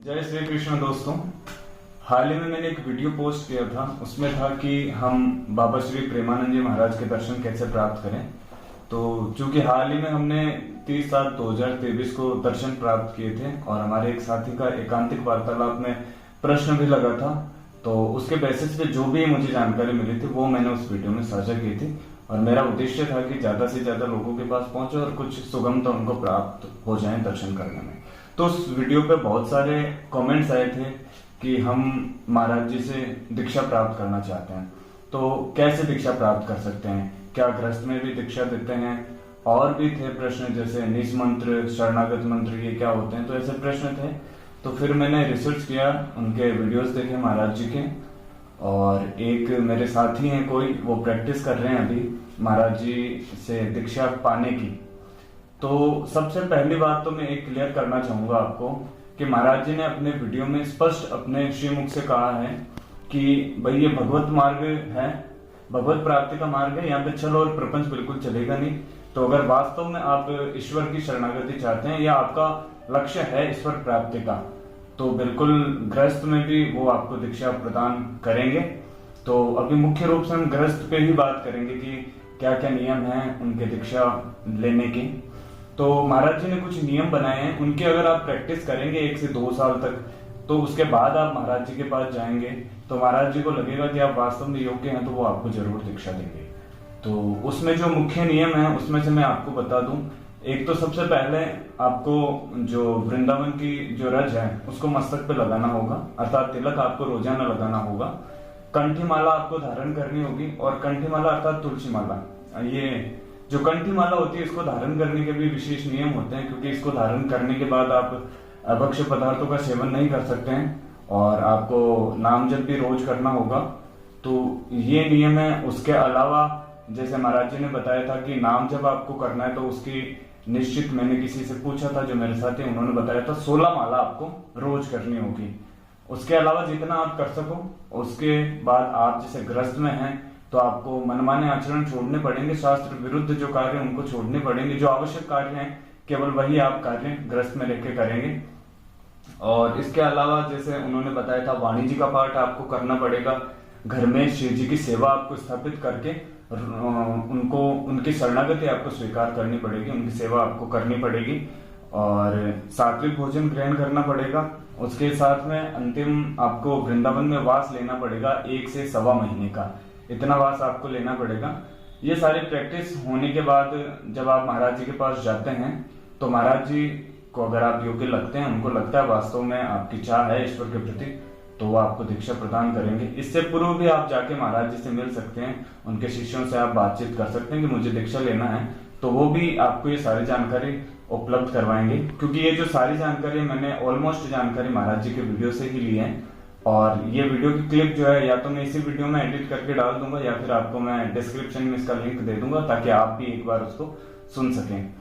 जय श्री कृष्ण दोस्तों। हाल ही में मैंने एक वीडियो पोस्ट किया था, उसमें था कि हम बाबा श्री प्रेमानंद जी महाराज के दर्शन कैसे प्राप्त करें। तो चूंकि हाल ही में हमने 30/7/2023 को दर्शन प्राप्त किए थे और हमारे एक साथी का एकांतिक वार्तालाप में प्रश्न भी लगा था, तो उसके बेसिस पे जो भी मुझे जानकारी मिली थी वो मैंने उस वीडियो में साझा की थी। और मेरा उद्देश्य था कि ज्यादा से ज्यादा लोगों के पास पहुंचे और कुछ सुगमता उनको प्राप्त हो जाए दर्शन करने में। तो उस वीडियो पे बहुत सारे कमेंट्स आए थे कि हम महाराज जी से दीक्षा प्राप्त करना चाहते हैं, तो कैसे दीक्षा प्राप्त कर सकते हैं, क्या गृहस्थ में भी दीक्षा देते हैं। और भी थे प्रश्न जैसे निज मंत्र, शरणागत मंत्र, ये क्या होते हैं, तो ऐसे प्रश्न थे। तो फिर मैंने रिसर्च किया, उनके वीडियोस देखे महाराज जी के। और एक मेरे साथी हैं कोई, वो प्रैक्टिस कर रहे हैं अभी महाराज जी से दीक्षा पाने की। तो सबसे पहली बात तो मैं एक क्लियर करना चाहूंगा आपको कि महाराज जी ने अपने वीडियो में स्पष्ट अपने श्रीमुख से कहा है कि भाई ये भगवत मार्ग है, भगवत प्राप्ति का मार्ग है, यहाँ पे छल और प्रपंच बिल्कुल चलेगा नहीं। तो अगर वास्तव में आप ईश्वर की शरणागति चाहते हैं या आपका लक्ष्य है ईश्वर प्राप्ति का, तो बिल्कुल गृहस्थ में भी वो आपको दीक्षा प्रदान करेंगे। तो अभी मुख्य रूप से हम गृहस्थ पे ही बात करेंगे कि क्या क्या नियम है उनके दीक्षा लेने के। तो महाराज जी ने कुछ नियम बनाए हैं, उनकी अगर आप प्रैक्टिस करेंगे 1 से 2 साल तक, तो उसके बाद आप महाराज जी के पास जाएंगे तो महाराज जी को लगेगा कि आप वास्तव में योग्य हैं, तो वो आपको जरूर दीक्षा देंगे। तो उसमें जो मुख्य नियम है उसमें से मैं आपको बता दूं। एक तो सबसे पहले आपको जो वृंदावन की जो रज है उसको मस्तक पे लगाना होगा, अर्थात तिलक आपको रोजाना लगाना होगा। कंठी माला आपको धारण करनी होगी, और कंठी माला अर्थात तुलसी माला, ये जो कंठी माला होती है इसको धारण करने के भी विशेष नियम होते हैं, क्योंकि इसको धारण करने के बाद आप अभक्ष्य पदार्थों का सेवन नहीं कर सकते हैं और आपको नाम जप भी रोज करना होगा। तो ये नियम है। उसके अलावा जैसे महाराज जी ने बताया था कि नाम जब आपको करना है तो उसकी निश्चित, मैंने किसी से पूछा था जो मेरे साथ है, उन्होंने बताया था 16 माला आपको रोज करनी होगी। उसके अलावा जितना आप कर सको। उसके बाद आप जैसे गृहस्थ में हैं तो आपको मनमाने आचरण छोड़ने पड़ेंगे, शास्त्र विरुद्ध जो कार्य उनको छोड़ने पड़ेंगे। जो आवश्यक कार्य हैं केवल वही आप कार्य गृहस्थ में रहकर करेंगे। और इसके अलावा जैसे उन्होंने बताया था वाणी जी का पाठ आपको करना पड़ेगा। घर में शिव जी की सेवा आपको स्थापित करके उनको, उनकी शरणागति आपको स्वीकार करनी पड़ेगी, उनकी सेवा आपको करनी पड़ेगी। और सात्विक भोजन ग्रहण करना पड़ेगा। उसके साथ में अंतिम आपको वृंदावन में वास लेना पड़ेगा 1 से 1.25 महीने का, इतना वास आपको लेना पड़ेगा। ये सारी प्रैक्टिस होने के बाद जब आप महाराज जी के पास जाते हैं तो महाराज जी को अगर आप योग्य लगते हैं, उनको लगता है वास्तव में आपकी चाह है ईश्वर के प्रति, तो वो आपको दीक्षा प्रदान करेंगे। इससे पूर्व भी आप जाके महाराज जी से मिल सकते हैं, उनके शिष्यों से आप बातचीत कर सकते हैं कि मुझे दीक्षा लेना है, तो वो भी आपको ये सारी जानकारी उपलब्ध करवाएंगे। क्योंकि ये जो सारी जानकारी मैंने ऑलमोस्ट जानकारी महाराज जी के वीडियो से ही ली है। और ये वीडियो की क्लिप जो है या तो मैं इसी वीडियो में एडिट करके डाल दूंगा या फिर आपको मैं डिस्क्रिप्शन में इसका लिंक दे दूंगा ताकि आप भी एक बार उसको सुन सकें।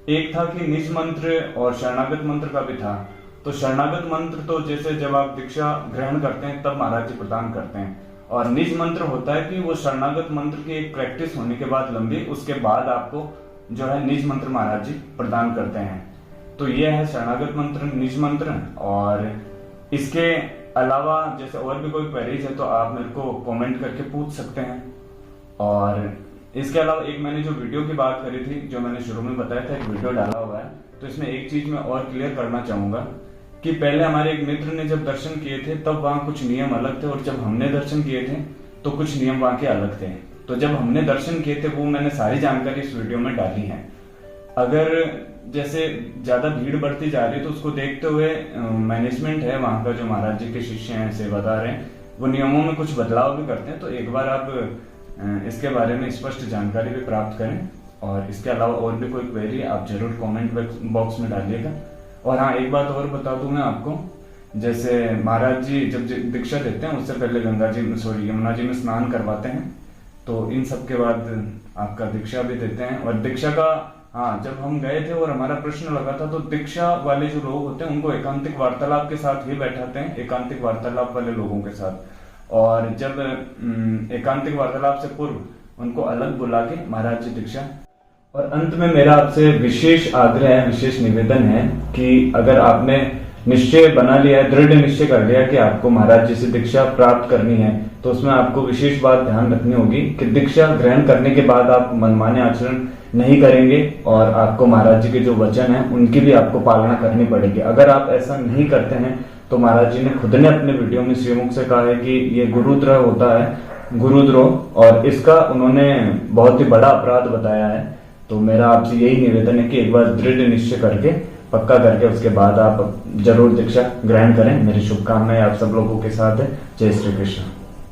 एक था कि निज मंत्र और शरणागत मंत्र का भी था। तो शरणागत मंत्र तो जैसे जब आप दीक्षा ग्रहण करते हैं तब महाराज जी प्रदान करते हैं, और निज मंत्र होता है कि वो शरणागत मंत्र की एक प्रैक्टिस होने के बाद लंबी, उसके बाद आपको जो है निज मंत्र महाराज जी प्रदान करते हैं। तो ये है शरणागत मंत्र, निज मंत्र। और इसके अलावा जैसे और भी कोई क्वेरीज है तो आप मेरे को कमेंट करके पूछ सकते हैं। और इसके अलावा एक मैंने जो वीडियो की बात करी थी, जो मैंने शुरू में बताया था, एक वीडियो डाला हुआ है, तो इसमें एक चीज मैं और क्लियर करना चाहूंगा कि पहले हमारे एक मित्र ने जब दर्शन किए थे तब वहां कुछ नियम अलग थे, और जब हमने दर्शन किए थे तो कुछ नियम वहां के अलग थे। तो जब हमने दर्शन किए थे वो मैंने सारी जानकारी इस वीडियो में डाली है। अगर जैसे ज्यादा भीड़ बढ़ती जा रही है तो उसको देखते हुए मैनेजमेंट है वहां का, जो महाराज जी के शिष्य हैं, सेवादार हैं, वो नियमों में कुछ बदलाव भी करते हैं। तो एक बार आप इसके बारे में स्पष्ट जानकारी भी प्राप्त करें। और इसके अलावा और भी कोई क्वेरी आप जरूर कमेंट बॉक्स में डालिएगा। और हाँ, एक बात और बता दूं मैं आपको, जैसे महाराज जी जब दीक्षा देते हैं उससे पहले यमुना जी में स्नान करवाते हैं, तो इन सब के बाद आपका दीक्षा भी देते हैं। और दीक्षा का, हाँ, जब हम गए थे और हमारा प्रश्न लगा था तो दीक्षा वाले जो लोग होते हैं उनको एकांतिक वार्तालाप के साथ ही बैठाते हैं, एकांतिक वार्तालाप वाले लोगों के साथ। और जब एकांतिक वार्तालाप से पूर्व उनको अलग बुला के महाराज जी दीक्षा। और अंत में मेरा आपसे विशेष आग्रह है, विशेष निवेदन है कि अगर आपने निश्चय बना लिया है, दृढ़ निश्चय कर लिया कि आपको महाराज जी से दीक्षा प्राप्त करनी है, तो उसमें आपको विशेष बात ध्यान रखनी होगी कि दीक्षा ग्रहण करने के बाद आप मनमाने आचरण नहीं करेंगे और आपको महाराज जी के जो वचन है उनकी भी आपको पालना करनी पड़ेगी। अगर आप ऐसा नहीं करते हैं तो महाराज जी ने खुद ने अपने वीडियो में श्रीमुख से कहा है कि ये गुरुद्रोह होता है, गुरुद्रोह, और इसका उन्होंने बहुत ही बड़ा अपराध बताया है। तो मेरा आपसे यही निवेदन है कि एक बार दृढ़ निश्चय करके, पक्का करके उसके बाद आप जरूर दीक्षा ग्रहण करें। मेरी शुभकामनाएं आप सब लोगों के साथ है। जय श्री कृष्ण।